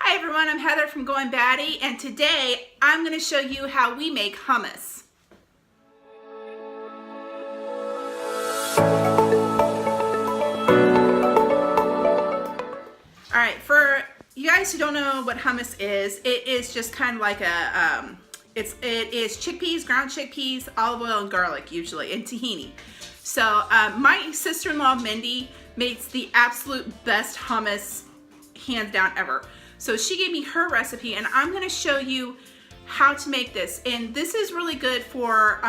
Hi everyone, I'm Heather from Going Batty, and today I'm going to show you how we make hummus. Alright, for you guys who don't know what hummus is, it is just kind of like a, it is chickpeas, ground chickpeas, olive oil, and garlic usually, and tahini. So my sister-in-law Mindy makes the absolute best hummus, hands down, ever. So she gave me her recipe, and I'm going to show you how to make this. And this is really good for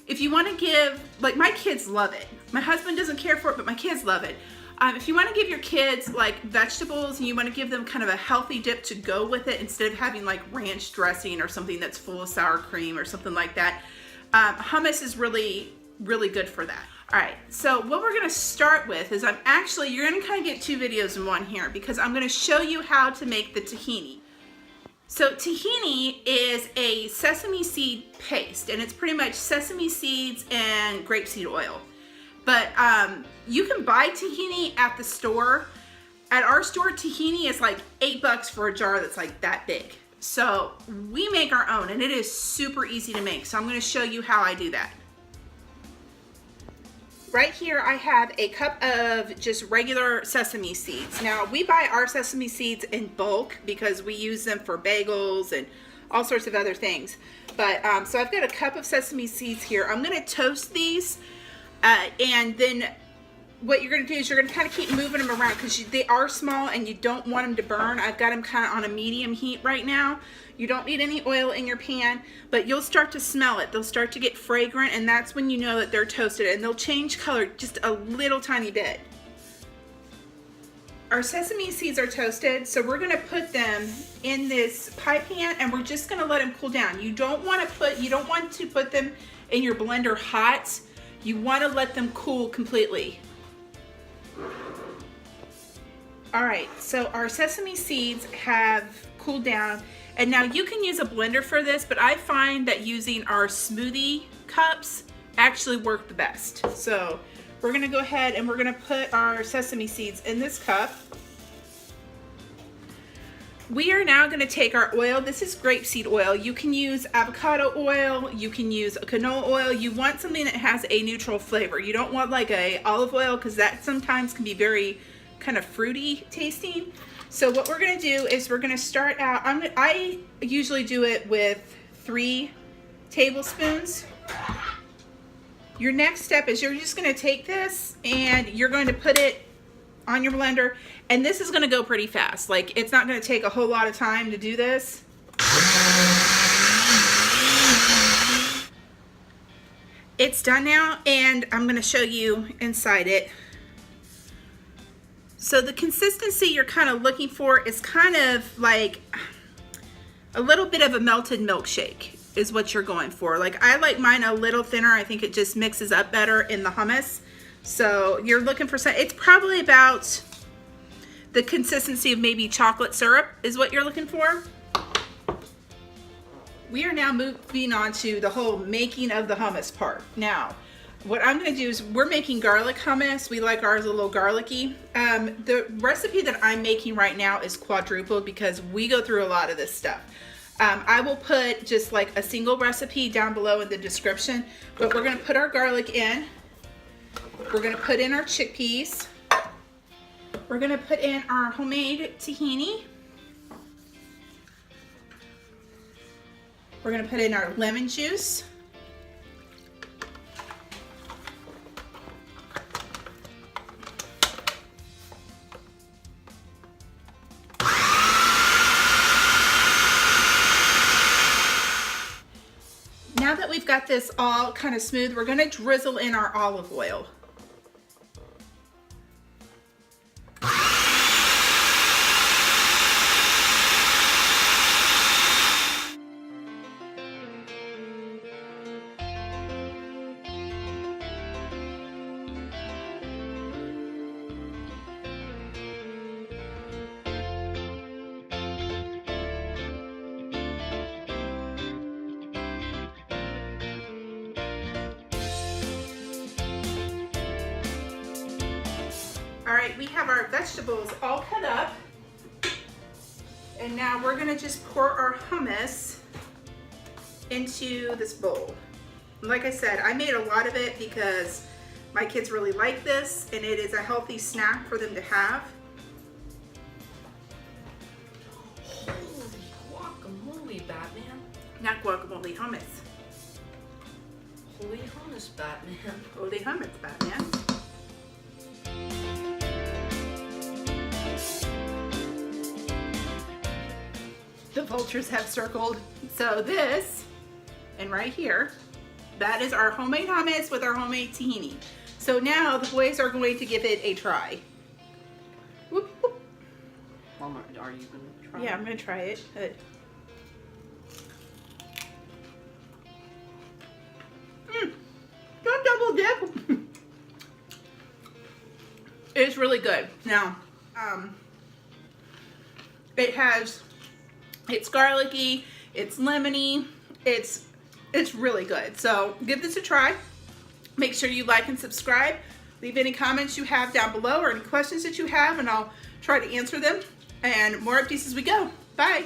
if you want to give, like my kids love it. My husband doesn't care for it, but my kids love it. If you want to give your kids like vegetables and you want to give them kind of a healthy dip to go with it instead of having like ranch dressing or something that's full of sour cream or something like that, hummus is really good for that. All right, so what we're gonna start with is you're gonna kind of get two videos in one here because I'm gonna show you how to make the tahini. So tahini is a sesame seed paste, and it's pretty much sesame seeds and grapeseed oil. But you can buy tahini at the store. At our store, tahini is like $8 for a jar that's like that big. So we make our own, and it is super easy to make. So I'm gonna show you how I do that. Right here I have a cup of just regular sesame seeds. Now we buy our sesame seeds in bulk because we use them for bagels and all sorts of other things. But so I've got a cup of sesame seeds here. I'm going to toast these and then what you're going to do is you're going to kind of keep moving them around because they are small and you don't want them to burn. I've got them kind of on a medium heat right now. You don't need any oil in your pan, but you'll start to smell it. They'll start to get fragrant, and that's when you know that they're toasted, and they'll change color just a little tiny bit. Our sesame seeds are toasted, so we're gonna put them in this pie pan, and we're just gonna let them cool down. You don't want to put them in your blender hot. You want to let them cool completely. All right, so our sesame seeds have cooled down. And now you can use a blender for this, but I find that using our smoothie cups actually work the best. So we're gonna go ahead and we're gonna put our sesame seeds in this cup. We are now gonna take our oil. This is grapeseed oil. You can use avocado oil, you can use canola oil. You want something that has a neutral flavor. You don't want like a olive oil because that sometimes can be very kind of fruity tasting. So what we're gonna do is we're gonna start out, I usually do it with 3 tablespoons. Your next step is you're just gonna take this and you're going to put it on your blender, and this is gonna go pretty fast. Like, it's not gonna take a whole lot of time to do this. It's done now, and I'm gonna show you inside it. So the consistency you're kind of looking for is kind of like a little bit of a melted milkshake is what you're going for. Like, I like mine a little thinner. I think it just mixes up better in the hummus. So you're looking for it's probably about the consistency of maybe chocolate syrup is what you're looking for. We are now moving on to the whole making of the hummus part. Now, what I'm going to do is we're making garlic hummus. We like ours a little garlicky. The recipe that I'm making right now is quadruple because we go through a lot of this stuff. I will put just like a single recipe down below in the description, but we're going to put our garlic in. We're going to put in our chickpeas. We're going to put in our homemade tahini. We're going to put in our lemon juice. Now that we've got this all kind of smooth, we're going to drizzle in our olive oil. All right, we have our vegetables all cut up. And now we're gonna just pour our hummus into this bowl. Like I said, I made a lot of it because my kids really like this, and it is a healthy snack for them to have. Holy guacamole, Batman. Not guacamole, hummus. Holy hummus, Batman. Holy hummus, Batman. The vultures have circled. So this, and right here, that is our homemade hummus with our homemade tahini. So now the boys are going to give it a try. Whoop, whoop. Mama, are you going to try? Yeah, I'm going to try it. Don't double dip. It's really good. Now, it's garlicky, it's lemony, it's really good. So give this a try. Make sure you like and subscribe. Leave any comments you have down below or any questions that you have, and I'll try to answer them. And more updates as we go. Bye.